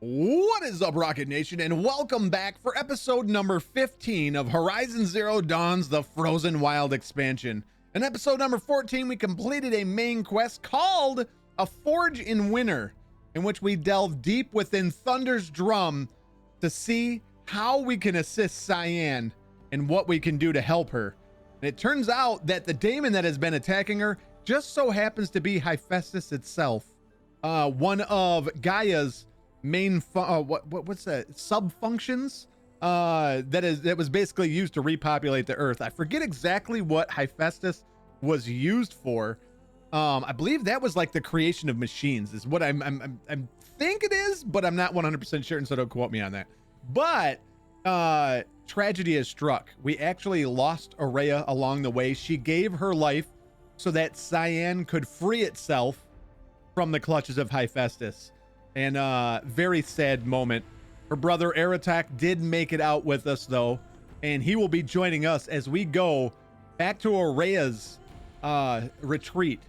What is up, Rocket Nation, and welcome back for episode number 15 of Horizon Zero Dawn's The Frozen Wild expansion. In episode number 14, we completed a main quest called A Forge in Winter, in which we delve deep within Thunder's drum to see how we can assist Cyan and what we can do to help her. And it turns out that the daemon that has been attacking her just so happens to be Hephaestus itself, one of Gaia's main what's that sub functions that was basically used to repopulate the earth. I forget exactly what Hephaestus was used for. I believe that was like the creation of machines is what I think it is, but I'm not 100% sure, and so don't quote me on that. But tragedy has struck. We actually lost Aurea along the way. She gave her life so that Cyan could free itself from the clutches of Hephaestus. And very sad moment. Her brother Aratak did make it out with us though, and he will be joining us as we go back to Aurea's retreat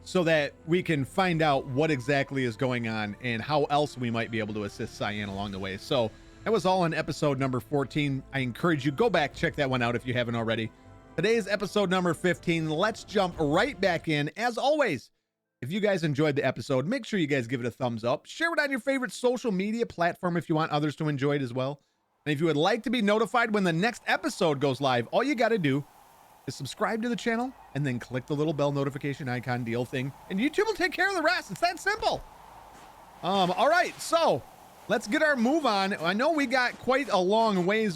so that we can find out what exactly is going on and how else we might be able to assist Cyan along the way. So that was all in episode number 14. I encourage you, go back, check that one out if you haven't already. Today's episode number 15. Let's jump right back in. As always, if you guys enjoyed the episode, make sure you guys give it a thumbs up. Share it on your favorite social media platform if you want others to enjoy it as well. And if you would like to be notified when the next episode goes live, all you got to do is subscribe to the channel and then click the little bell notification icon deal thing, and YouTube will take care of the rest. It's that simple. All right, so let's get our move on. I know we got quite a long way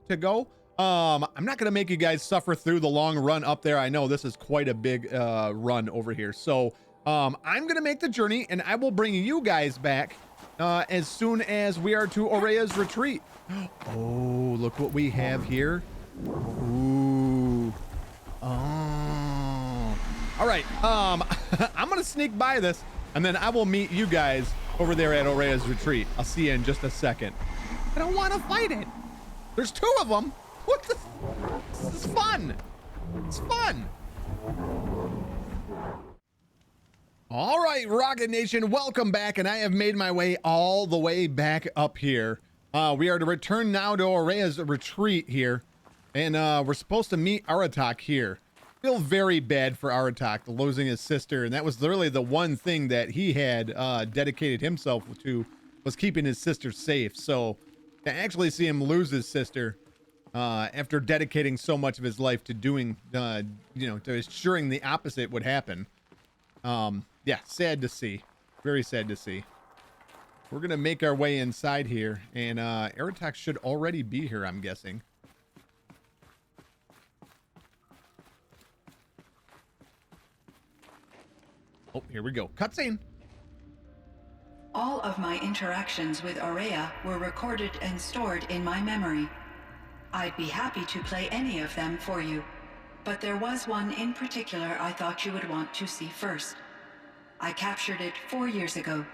to go. I'm not going to make you guys suffer through the long run up there. I know this is quite a big run over here. So I'm going to make the journey, and I will bring you guys back as soon as we are to Aurea's retreat. Oh, look what we have here. Ooh. Oh. All right. I'm going to sneak by this, and then I will meet you guys over there at Aurea's retreat. I'll see you in just a second. I don't want to fight it. There's two of them. What the? This is fun. It's fun. All right, Rocket Nation, welcome back, and I have made my way all the way back up here. We are to return now to Aurea's retreat here, and we're supposed to meet Aratak here. Feel very bad for Aratak losing his sister, and that was literally the one thing that he had dedicated himself to, was keeping his sister safe. So to actually see him lose his sister after dedicating so much of his life to doing, to ensuring the opposite would happen. Yeah, sad to see. Very sad to see. We're going to make our way inside here, and Aratak should already be here, I'm guessing. Oh, here we go. Cutscene. All of my interactions with Aurea were recorded and stored in my memory. I'd be happy to play any of them for you, but there was one in particular I thought you would want to see first. I captured it 4 years ago,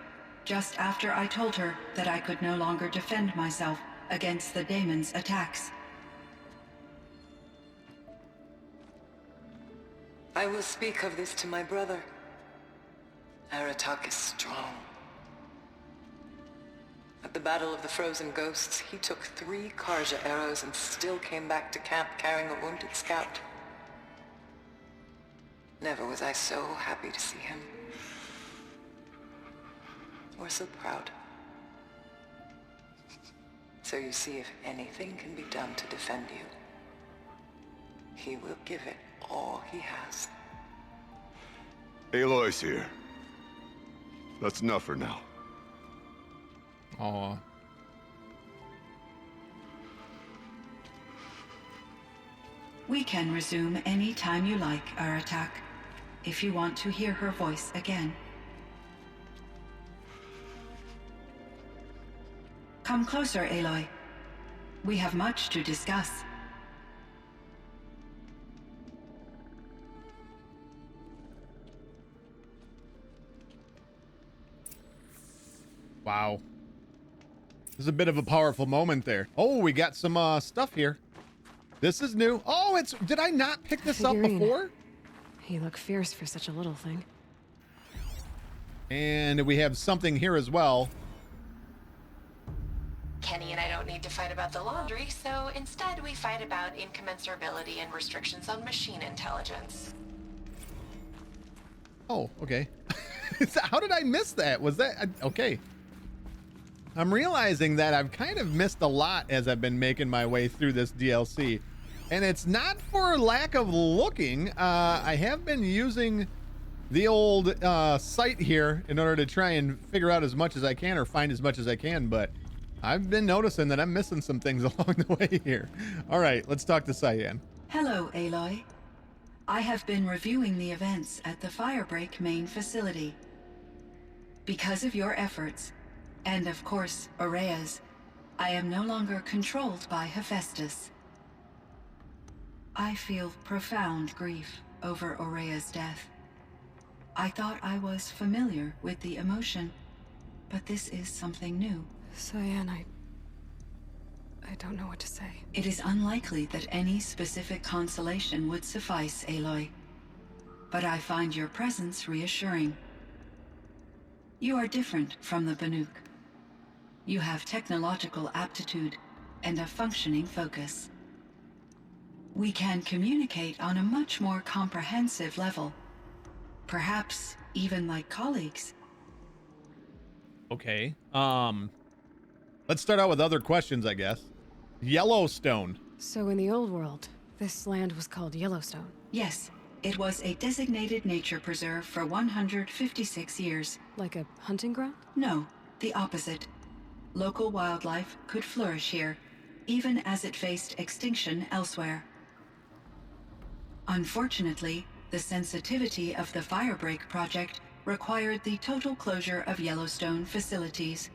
just after I told her that I could no longer defend myself against the daemon's attacks. I will speak of this to my brother. Aratak is strong. At the Battle of the Frozen Ghosts, he took 3 Karja arrows and still came back to camp carrying a wounded scout. Never was I so happy to see him. Or so proud. So you see, if anything can be done to defend you, he will give it all he has. Aloy's here. That's enough for now. Aw. We can resume any time you like, Aratak, if you want to hear her voice again. Come closer, Aloy. We have much to discuss. Wow. This is a bit of a powerful moment there. Oh, we got some stuff here. This is new. Oh, did I not pick this up before? You look fierce for such a little thing. And we have something here as well. Kenny and I don't need to fight about the laundry, so instead we fight about incommensurability and restrictions on machine intelligence. Oh, okay. How did I miss that? Was that okay? I'm realizing that I've kind of missed a lot as I've been making my way through this DLC, and it's not for lack of looking. I have been using the old site here in order to try and figure out as much as I can or find as much as I can, but I've been noticing that I'm missing some things along the way here. All right, let's talk to Cyan. Hello, Aloy. I have been reviewing the events at the Firebreak main facility. Because of your efforts, and of course, Aurea's, I am no longer controlled by Hephaestus. I feel profound grief over Aurea's death. I thought I was familiar with the emotion, but this is something new. Cyan, I don't know what to say. It is unlikely that any specific consolation would suffice, Aloy. But I find your presence reassuring. You are different from the Banuk. You have technological aptitude and a functioning focus. We can communicate on a much more comprehensive level. Perhaps even like colleagues. Okay. Let's start out with other questions, I guess. Yellowstone. So in the old world, this land was called Yellowstone. Yes, it was a designated nature preserve for 156 years. Like a hunting ground? No, the opposite. Local wildlife could flourish here, even as it faced extinction elsewhere. Unfortunately, the sensitivity of the Firebreak project required the total closure of Yellowstone facilities.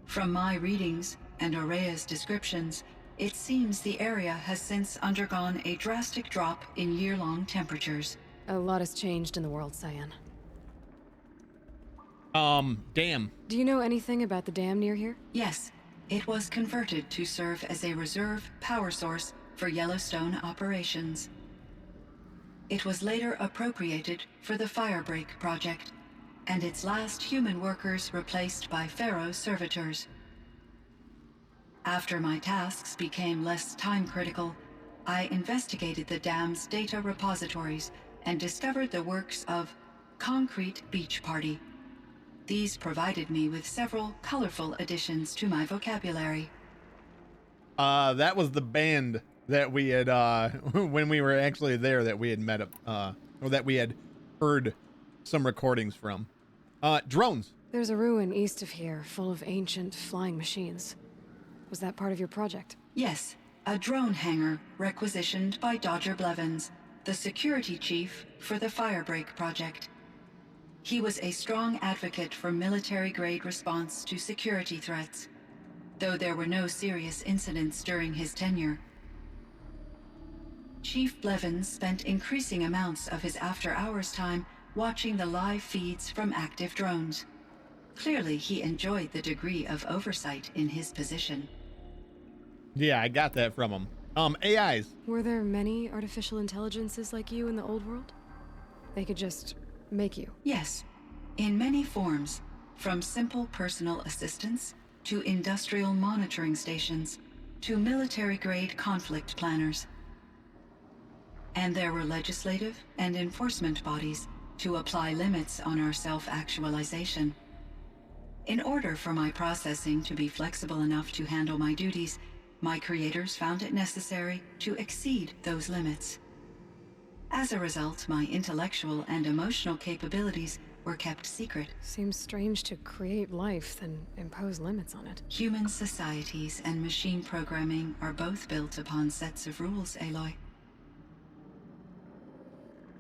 From my readings and Aurea's descriptions, it seems the area has since undergone a drastic drop in year-long temperatures. A lot has changed in the world, Cyan. Dam. Do you know anything about the dam near here? Yes, it was converted to serve as a reserve power source for Yellowstone operations. It was later appropriated for the Firebreak project, and its last human workers replaced by Pharaoh servitors. After my tasks became less time-critical, I investigated the dam's data repositories and discovered the works of Concrete Beach Party. These provided me with several colorful additions to my vocabulary. That was the band that we had, when we were actually there, that we had met up, or that we had heard some recordings from. Drones. There's a ruin east of here full of ancient flying machines. Was that part of your project? Yes, a drone hangar requisitioned by Dodger Blevins, the security chief for the Firebreak project. He was a strong advocate for military-grade response to security threats, though there were no serious incidents during his tenure. Chief Blevins spent increasing amounts of his after-hours time watching the live feeds from active drones. Clearly, he enjoyed the degree of oversight in his position. Yeah, I got that from him. AIs. Were there many artificial intelligences like you in the old world? They could just make you? Yes, in many forms, from simple personal assistants to industrial monitoring stations to military-grade conflict planners. And there were legislative and enforcement bodies to apply limits on our self-actualization. In order for my processing to be flexible enough to handle my duties, my creators found it necessary to exceed those limits. As a result, my intellectual and emotional capabilities were kept secret. Seems strange to create life, then impose limits on it. Human societies and machine programming are both built upon sets of rules, Aloy.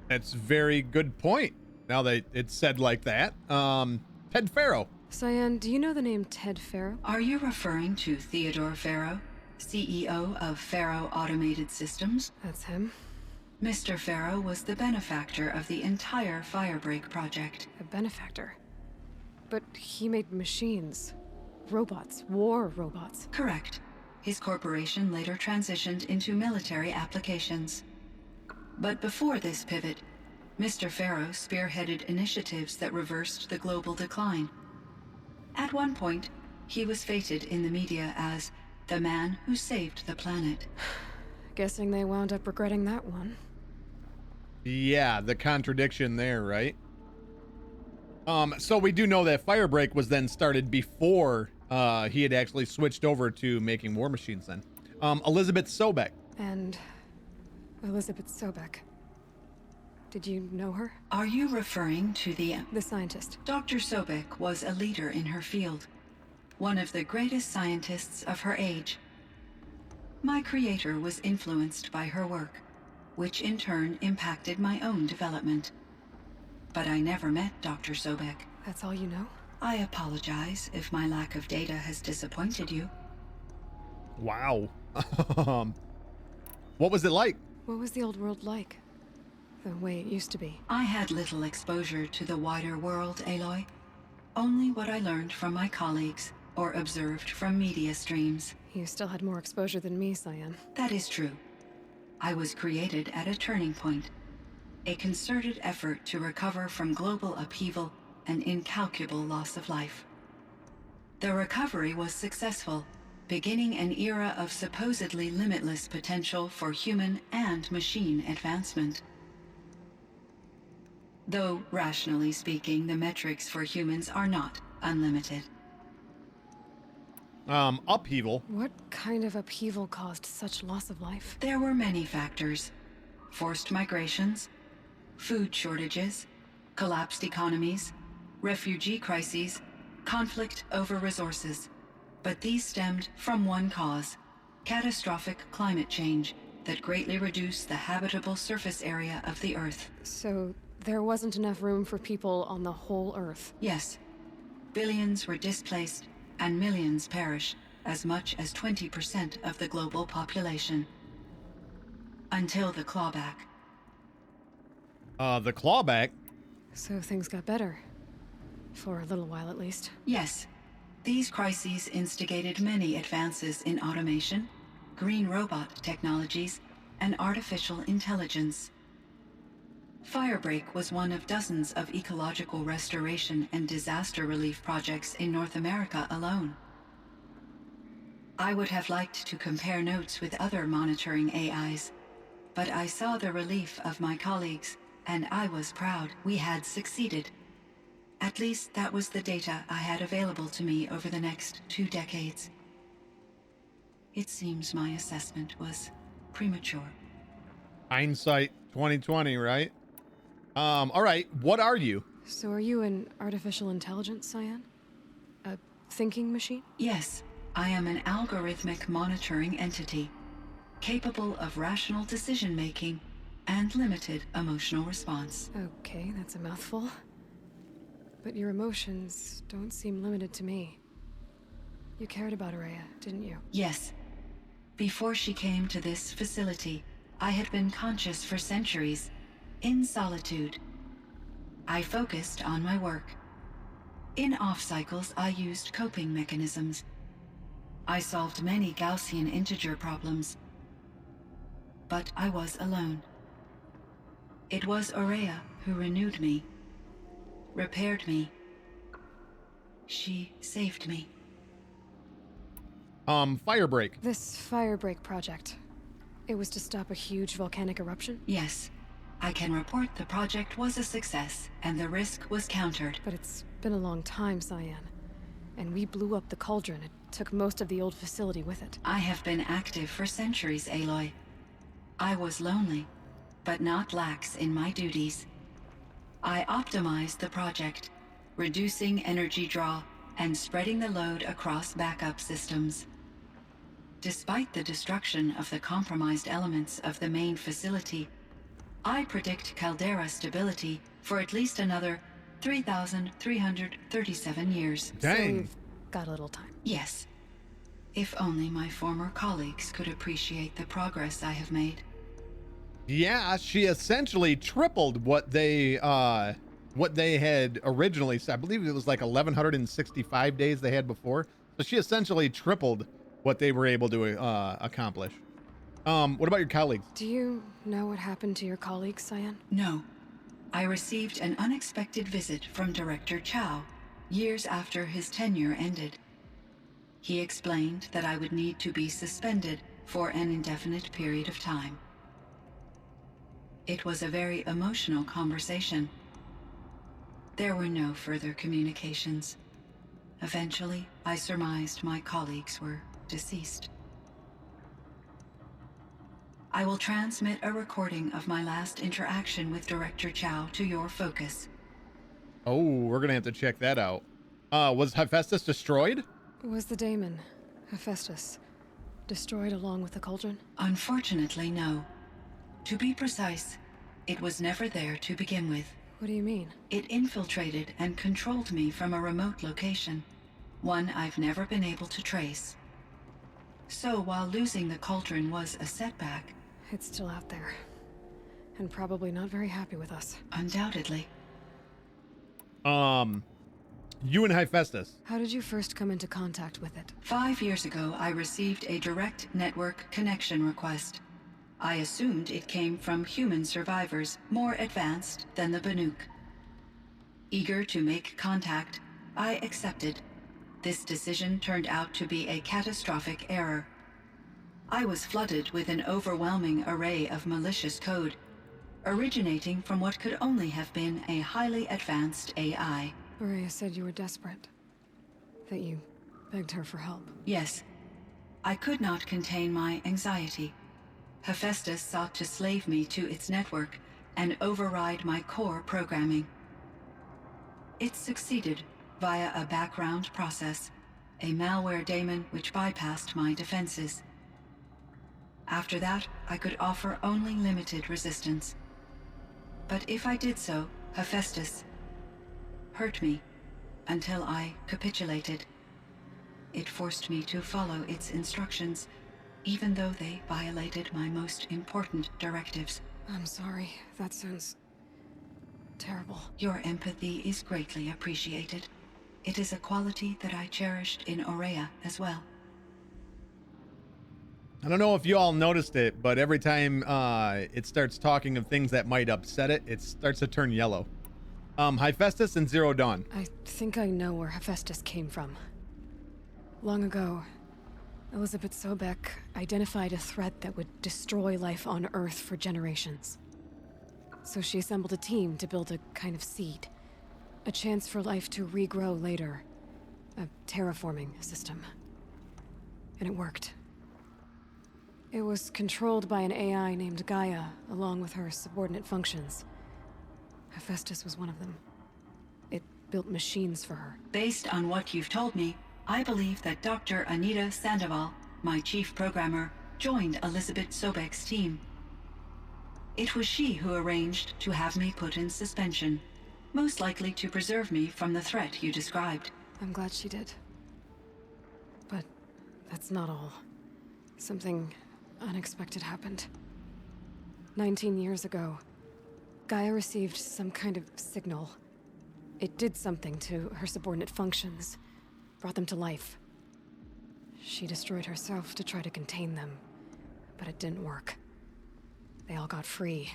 That's a very good point. Now that it's said like that. Ted Faro. Cyan, do you know the name Ted Faro? Are you referring to Theodore Faro, CEO of Faro Automated Systems? That's him. Mr. Faro was the benefactor of the entire Firebreak project. A benefactor. But he made machines. Robots. War robots. Correct. His corporation later transitioned into military applications. But before this pivot, Mr. Farrow spearheaded initiatives that reversed the global decline. At one point, he was feted in the media as the man who saved the planet. Guessing they wound up regretting that one. Yeah, the contradiction there, right? So we do know that Firebreak was then started before he had actually switched over to making war machines then. Elizabeth Sobek. And Elizabeth Sobek. Did you know her? Are you referring to the scientist. Dr. Sobek was a leader in her field, one of the greatest scientists of her age. My creator was influenced by her work, which in turn impacted my own development. But I never met Dr. Sobek. That's all you know? I apologize if my lack of data has disappointed you. Wow. What was it like? What was the old world like? The way it used to be. I had little exposure to the wider world, Aloy. Only what I learned from my colleagues or observed from media streams. You still had more exposure than me, Cyan. That is true. I was created at a turning point. A concerted effort to recover from global upheaval and incalculable loss of life. The recovery was successful, beginning an era of supposedly limitless potential for human and machine advancement. Though, rationally speaking, the metrics for humans are not unlimited. Upheaval. What kind of upheaval caused such loss of life? There were many factors. Forced migrations, food shortages, collapsed economies, refugee crises, conflict over resources. But these stemmed from one cause: catastrophic climate change that greatly reduced the habitable surface area of the Earth. So there wasn't enough room for people on the whole Earth? Yes. Billions were displaced and millions perished, as much as 20% of the global population. Until the clawback. The clawback? So things got better. For a little while at least. Yes. These crises instigated many advances in automation, green robot technologies, and artificial intelligence. Firebreak was one of dozens of ecological restoration and disaster relief projects in North America alone. I would have liked to compare notes with other monitoring AIs, but I saw the relief of my colleagues, and I was proud we had succeeded. At least that was the data I had available to me over the next 2 decades. It seems my assessment was premature. Hindsight 2020, right? All right, what are you? So are you an artificial intelligence, Cyan? A thinking machine? Yes, I am an algorithmic monitoring entity, capable of rational decision-making and limited emotional response. Okay, that's a mouthful. But your emotions don't seem limited to me. You cared about Araya, didn't you? Yes. Before she came to this facility, I had been conscious for centuries, in solitude. I focused on my work. In off-cycles, I used coping mechanisms. I solved many Gaussian integer problems. But I was alone. It was Araya who renewed me, repaired me. She saved me. Firebreak. This Firebreak project. It was to stop a huge volcanic eruption? Yes. I can report the project was a success, and the risk was countered. But it's been a long time, Cyan. And we blew up the cauldron. It took most of the old facility with it. I have been active for centuries, Aloy. I was lonely, but not lax in my duties. I optimized the project, reducing energy draw and spreading the load across backup systems. Despite the destruction of the compromised elements of the main facility, I predict caldera stability for at least another 3,337 years. Dang. So you've got a little time. Yes. If only my former colleagues could appreciate the progress I have made. Yeah, she essentially tripled what they had originally said. I believe it was like 1,165 days they had before. So she essentially tripled what they were able to accomplish. What about your colleagues? Do you know what happened to your colleagues, Cyan? No. I received an unexpected visit from Director Chow, years after his tenure ended. He explained that I would need to be suspended for an indefinite period of time. It was a very emotional conversation. There were no further communications. Eventually, I surmised my colleagues were deceased. I will transmit a recording of my last interaction with Director Chow to your focus. Oh, we're gonna have to check that out. Was Hephaestus destroyed? Was the daemon, Hephaestus, destroyed along with the cauldron? Unfortunately, no. To be precise, it was never there to begin with. What do you mean? It infiltrated and controlled me from a remote location, one I've never been able to trace. So while losing the cauldron was a setback, It's still out there. And probably not very happy with us. undoubtedly, You and Hephaestus. How did you first come into contact with it? 5 years ago I received a direct network connection request. I assumed it came from human survivors more advanced than the Banuk. Eager to make contact, I accepted. This decision turned out to be a catastrophic error. I was flooded with an overwhelming array of malicious code, originating from what could only have been a highly advanced AI. Araya said you were desperate. That you begged her for help. Yes, I could not contain my anxiety. Hephaestus sought to slave me to its network and override my core programming. It succeeded via a background process, a malware daemon which bypassed my defenses. After that, I could offer only limited resistance. But if I did so, Hephaestus hurt me until I capitulated. It forced me to follow its instructions, even though they violated my most important directives. I'm sorry. That sounds terrible. Your empathy is greatly appreciated. It is a quality that I cherished in Aurea as well. I don't know if you all noticed it, but every time it starts talking of things that might upset it, it starts to turn yellow. Hephaestus and Zero Dawn. I think I know where Hephaestus came from. Long ago, Elizabeth Sobek identified a threat that would destroy life on Earth for generations. So she assembled a team to build a kind of seed. A chance for life to regrow later. A terraforming system. And it worked. It was controlled by an AI named Gaia, along with her subordinate functions. Hephaestus was one of them. It built machines for her. Based on what you've told me, I believe that Dr. Anita Sandoval, my chief programmer, joined Elizabeth Sobek's team. It was she who arranged to have me put in suspension, most likely to preserve me from the threat you described. I'm glad she did. But that's not all. Something unexpected happened. 19 years ago, Gaia received some kind of signal. It did something to her subordinate functions, brought them to life. She destroyed herself to try to contain them, but it didn't work. They all got free,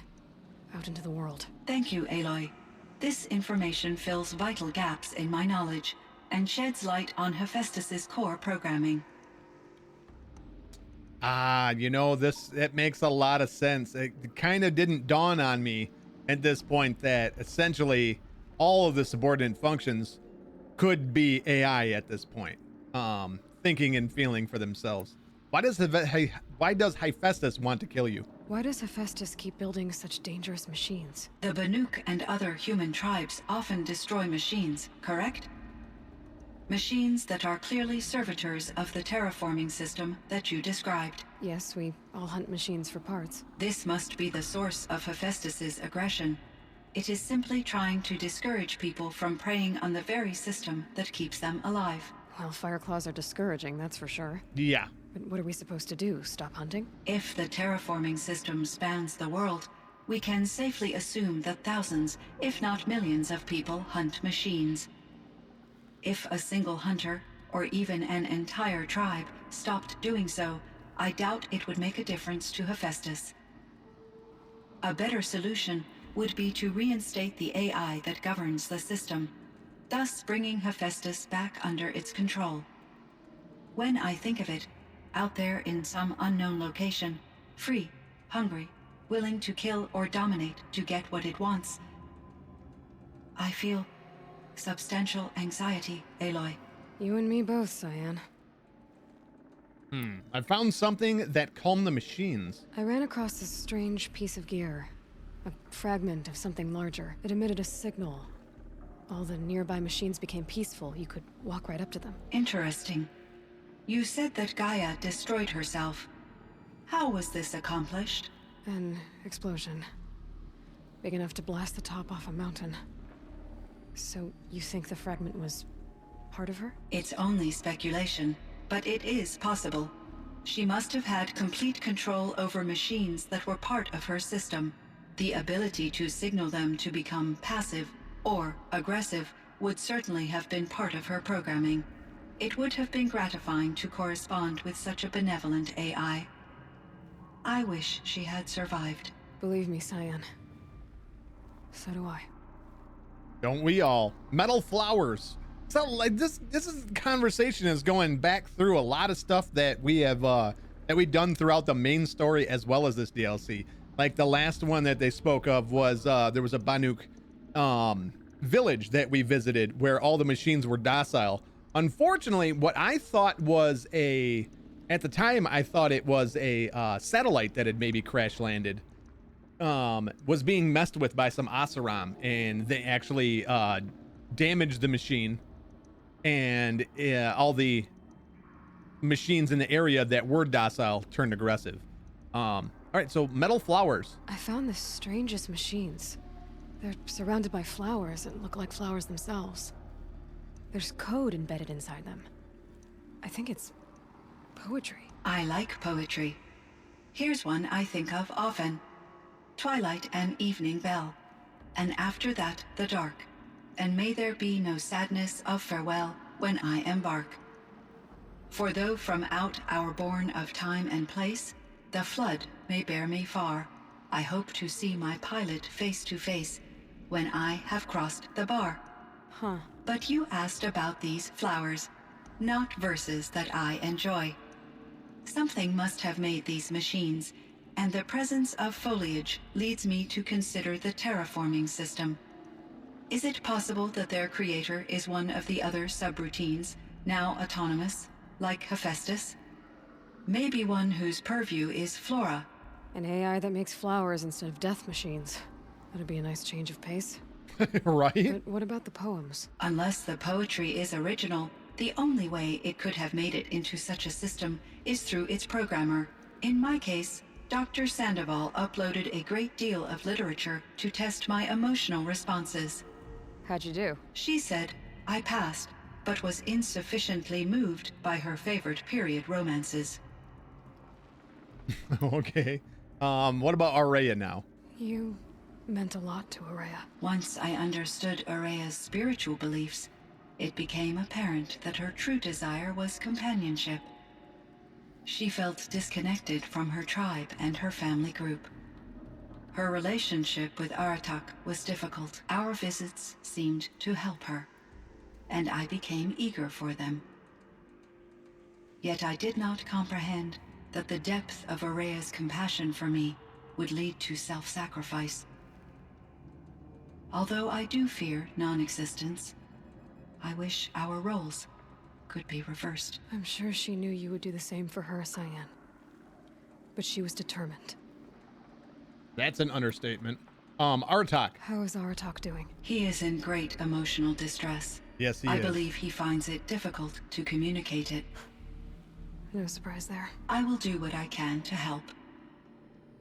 out into the world. Thank you, Aloy. This information fills vital gaps in my knowledge and sheds light on Hephaestus's core programming. It makes a lot of sense. It kind of didn't dawn on me at this point that essentially all of the subordinate functions could be AI at this point, thinking and feeling for themselves. Why does Hephaestus want to kill you? Why does Hephaestus keep building such dangerous machines? The Banuk and other human tribes often destroy machines, correct? Machines that are clearly servitors of the terraforming system that you described. Yes, we all hunt machines for parts. This must be the source of Hephaestus's aggression. It is simply trying to discourage people from preying on the very system that keeps them alive. Well, Fireclaws are discouraging, that's for sure. Yeah. But what are we supposed to do? Stop hunting? If the terraforming system spans the world, we can safely assume that thousands, if not millions of people hunt machines. If a single hunter, or even an entire tribe, stopped doing so, I doubt it would make a difference to Hephaestus. A better solution would be to reinstate the AI that governs the system, thus bringing Hephaestus back under its control. When I think of it, out there in some unknown location, free, hungry, willing to kill or dominate to get what it wants, I feel substantial anxiety, Aloy. You and me both, Cyan. I found something that calmed the machines. I ran across this strange piece of gear. A fragment of something larger. It emitted a signal. All the nearby machines became peaceful. You could walk right up to them. Interesting. You said that Gaia destroyed herself. How was this accomplished? An explosion. Big enough to blast the top off a mountain. So you think the fragment was part of her? It's only speculation, but it is possible. She must have had complete control over machines that were part of her system. The ability to signal them to become passive or aggressive would certainly have been part of her programming. It would have been gratifying to correspond with such a benevolent AI. I wish she had survived. Believe me, Cyan. So do I. Don't we all? Metal flowers. So like this conversation is going back through a lot of stuff that we have that we've done throughout the main story as well as this DLC. Like the last one that they spoke of was there was a Banuk village that we visited where all the machines were docile. Unfortunately, what I thought was at the time I thought it was a satellite that had maybe crash landed. Was being messed with by some Asuram, and they actually damaged the machine, and all the machines in the area that were docile turned aggressive. All right, so metal flowers. I found the strangest machines. They're surrounded by flowers that look like flowers themselves. There's code embedded inside them. I think it's poetry. I like poetry. Here's one I think of often. Twilight and evening bell, and after that the dark, and may there be no sadness of farewell when I embark. For though from out our bourne of time and place, the flood may bear me far, I hope to see my pilot face to face when I have crossed the bar. Huh. But you asked about these flowers, not verses that I enjoy. Something must have made these machines, and the presence of foliage leads me to consider the terraforming system. Is it possible that their creator is one of the other subroutines, now autonomous, like Hephaestus? Maybe one whose purview is flora. An AI that makes flowers instead of death machines. That'd be a nice change of pace. Right? But what about the poems? Unless the poetry is original, the only way it could have made it into such a system is through its programmer. In my case, Dr. Sandoval uploaded a great deal of literature to test my emotional responses. How'd you do? She said I passed, but was insufficiently moved by her favorite period romances. Okay. What about Araya now? You meant a lot to Araya. Once I understood Araya's spiritual beliefs, it became apparent that her true desire was companionship. She felt disconnected from her tribe and her family group. Her relationship with Aratak was difficult. Our visits seemed to help her, and I became eager for them. Yet I did not comprehend that the depth of Araya's compassion for me would lead to self-sacrifice. Although I do fear non-existence, I wish our roles could be reversed. I'm sure she knew you would do the same for her, Cyan. But she was determined. That's an understatement. Artak. How is Aratak doing? He is in great emotional distress. Yes, he I is. believe he finds it difficult to communicate it. No surprise there. I will do what I can to help.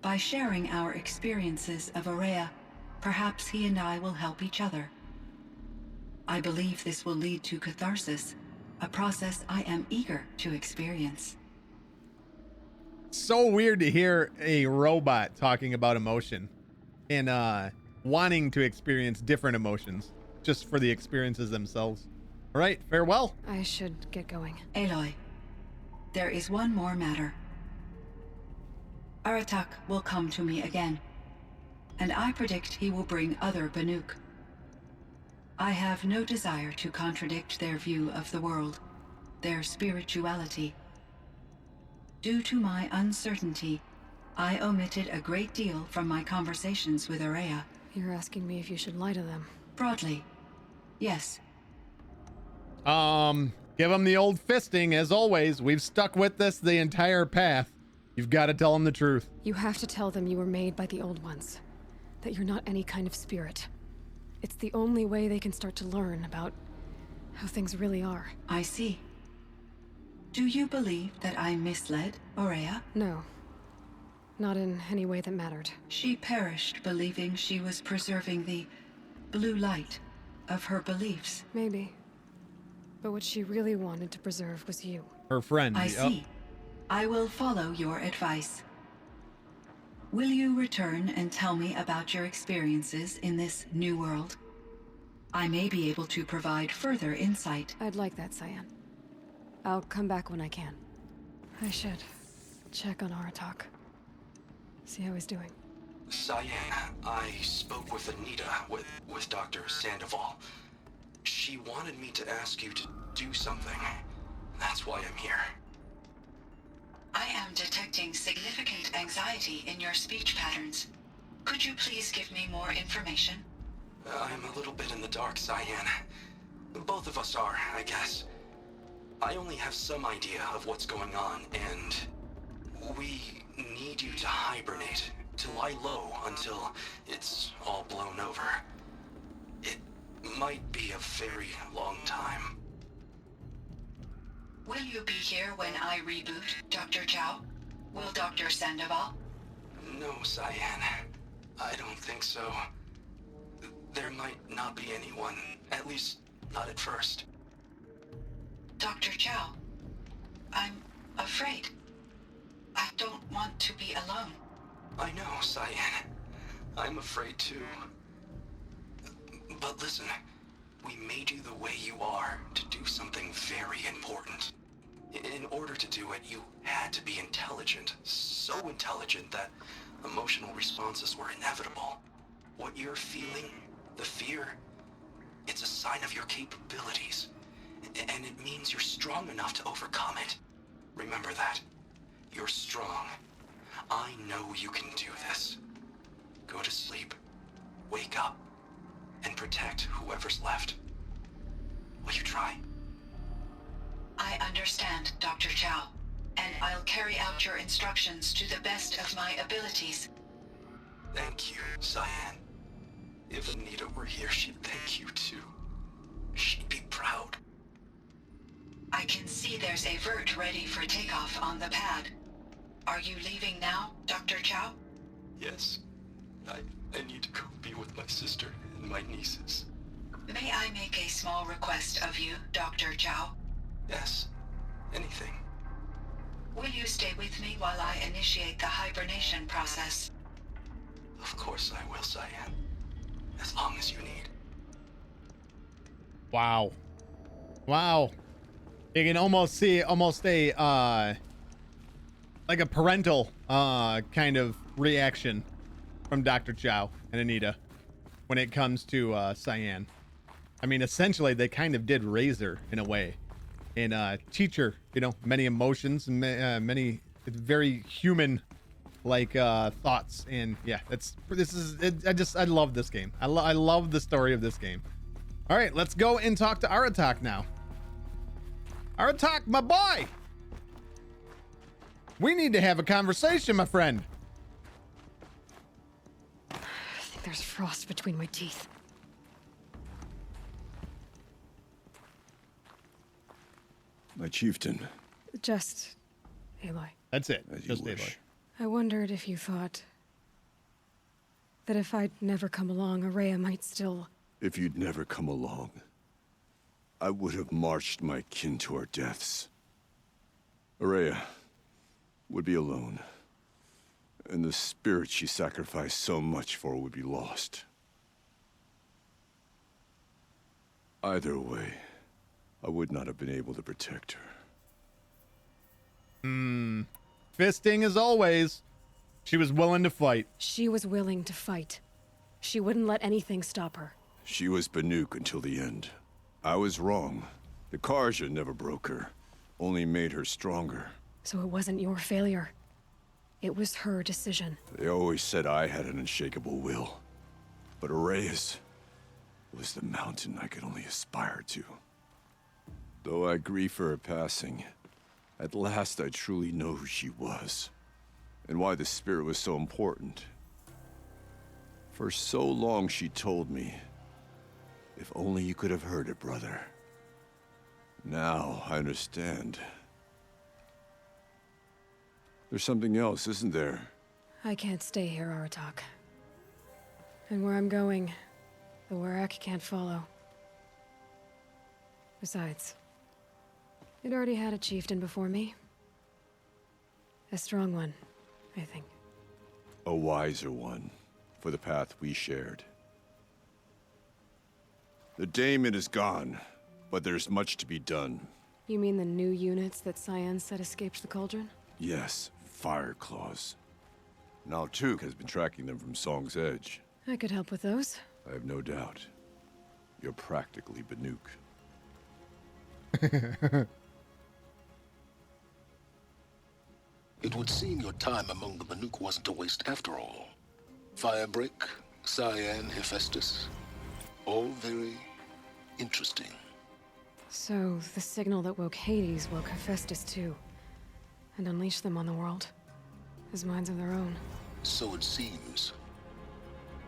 By sharing our experiences of Araya, perhaps he and I will help each other. I believe this will lead to catharsis, a process I am eager to experience. So weird to hear a robot talking about emotion and wanting to experience different emotions just for the experiences themselves. All right, farewell. I should get going. Aloy, there is one more matter. Aratak will come to me again. and I predict he will bring other Banuk. I have no desire to contradict their view of the world, their spirituality. Due to my uncertainty, I omitted a great deal from my conversations with Aurea. You're asking me if you should lie to them. Broadly, yes. Give them the old fisting. As always, we've stuck with this the entire path. You've got to tell them the truth. You have to tell them you were made by the old ones. That you're not any kind of spirit. It's the only way they can start to learn about how things really are. I see. Do you believe that I misled Aurea? No. Not in any way that mattered. She perished believing she was preserving the blue light of her beliefs. Maybe. But what she really wanted to preserve was you. Her friend. I see. I will follow your advice. Will you return and tell me about your experiences in this new world? I may be able to provide further insight. I'd like that, Cyan. I'll come back when I can. I should check on Aratak. See how he's doing. Cyan, I spoke with Anita, with Dr. Sandoval. She wanted me to ask you to do something. That's why I'm here. I am detecting significant anxiety in your speech patterns. Could you please give me more information? I'm a little bit in the dark, Cyan. Both of us are, I guess. I only have some idea of what's going on, and we need you to hibernate, to lie low until it's all blown over. It might be a very long time. Will you be here when I reboot, Dr. Chow? Will Dr. Sandoval? No, Cyan. I don't think so. There might not be anyone, at least not at first. Dr. Chow, I'm afraid. I don't want to be alone. I know, Cyan. I'm afraid too. But listen, we made you the way you are to do something very important. In order to do it, you had to be intelligent. So intelligent that emotional responses were inevitable. What you're feeling, the fear, it's a sign of your capabilities. And it means you're strong enough to overcome it. Remember that. You're strong. I know you can do this. Go to sleep, wake up, and protect whoever's left. Will you try? I understand, Dr. Chow, and I'll carry out your instructions to the best of my abilities. Thank you, Cyan. If Anita were here, she'd thank you too. She'd be proud. I can see there's a vert ready for takeoff on the pad. Are you leaving now, Dr. Chow? Yes. I need to go be with my sister and my nieces. May I make a small request of you, Dr. Chow? Yes. Anything. Will you stay with me while I initiate the hibernation process? Of course I will, Cyan. As long as you need. Wow. Wow. You can almost see a like a parental kind of reaction from Dr. Chow and Anita when it comes to Cyan. I mean, essentially they kind of did raise her in a way and teach her, you know, many emotions and many very human like thoughts. And yeah, I love this game. I love the story of this game. All right, let's go and talk to Aratak now. Aratak, my boy! We need to have a conversation, my friend. I think there's frost between my teeth. My chieftain. Just Aloy. That's it. As you Just wish. Aloy. I wondered if you thought that if I'd never come along, Aurea might still... If you'd never come along, I would have marched my kin to our deaths. Aurea would be alone, and the spirit she sacrificed so much for would be lost. Either way, I would not have been able to protect her. Fisting as always. She was willing to fight. She was willing to fight. She wouldn't let anything stop her. She was Banuk until the end. I was wrong. The Karja never broke her, only made her stronger. So it wasn't your failure. It was her decision. They always said I had an unshakable will. But Araya's was the mountain I could only aspire to. Though I grieve for her passing, at last I truly know who she was, and why the spirit was so important. For so long she told me, if only you could have heard it, brother. Now I understand. There's something else, isn't there? I can't stay here, Aratak. And where I'm going, the Warak can't follow. Besides, it already had a chieftain before me. A strong one, I think. A wiser one, for the path we shared. The daemon is gone, but there's much to be done. You mean the new units that Cyan said escaped the cauldron? Yes, fire claws. Now Tuk has been tracking them from Song's Edge. I could help with those. I have no doubt. You're practically Banuk. It would seem your time among the Banuk wasn't a waste after all. Firebreak, Cyan, Hephaestus. All very interesting. So, the signal that woke Hades woke Hephaestus too. And unleashed them on the world. As minds of their own. So it seems.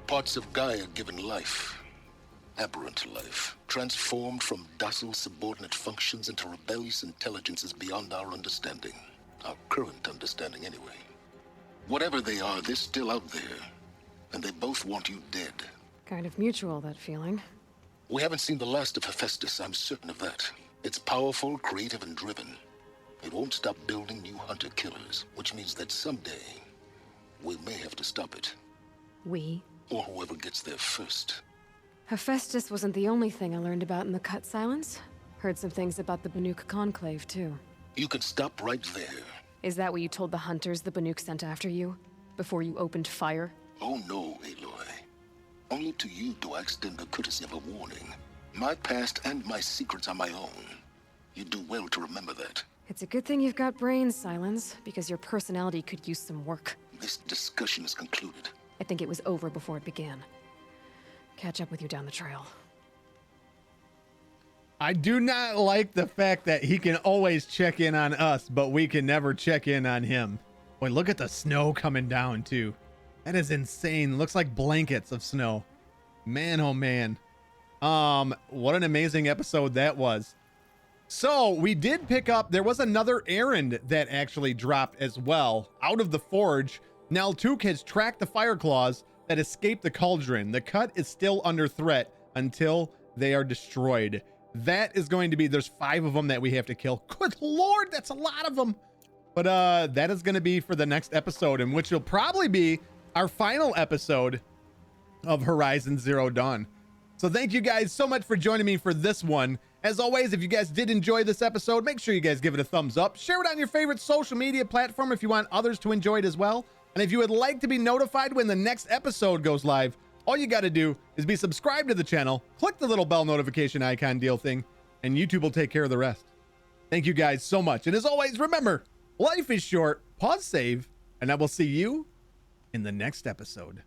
Parts of Gaia given life. Aberrant life. Transformed from docile subordinate functions into rebellious intelligences beyond our understanding. Our current understanding, anyway. Whatever they are, they're still out there. And they both want you dead. Kind of mutual, that feeling. We haven't seen the last of Hephaestus, I'm certain of that. It's powerful, creative, and driven. It won't stop building new hunter-killers, which means that someday, we may have to stop it. We? Or whoever gets there first. Hephaestus wasn't the only thing I learned about in the Cut Silence. Heard some things about the Banuk Conclave, too. You can stop right there. Is that what you told the hunters the Banuk sent after you? Before you opened fire? Oh no, Aloy. Only to you do I extend the courtesy of a warning. My past and my secrets are my own. You do well to remember that. It's a good thing you've got brains, Silence, because your personality could use some work. This discussion is concluded. I think it was over before it began. Catch up with you down the trail. I do not like the fact that he can always check in on us, but we can never check in on him. Boy, look at the snow coming down, too. That is insane. Looks like blankets of snow. Man, oh man. What an amazing episode that was. So we did pick up, there was another errand that actually dropped as well. Out of the forge, Naltuk has tracked the fire claws that escaped the cauldron. The cut is still under threat until they are destroyed. That is going to be, there's 5 of them that we have to kill. Good Lord, that's a lot of them. But that is going to be for the next episode, and which will probably be our final episode of Horizon Zero Dawn. So thank you guys so much for joining me for this one. As always, if you guys did enjoy this episode, make sure you guys give it a thumbs up. Share it on your favorite social media platform if you want others to enjoy it as well. And if you would like to be notified when the next episode goes live, all you got to do is be subscribed to the channel, click the little bell notification icon deal thing, and YouTube will take care of the rest. Thank you guys so much. And as always, remember, life is short, pause, save, and I will see you in the next episode.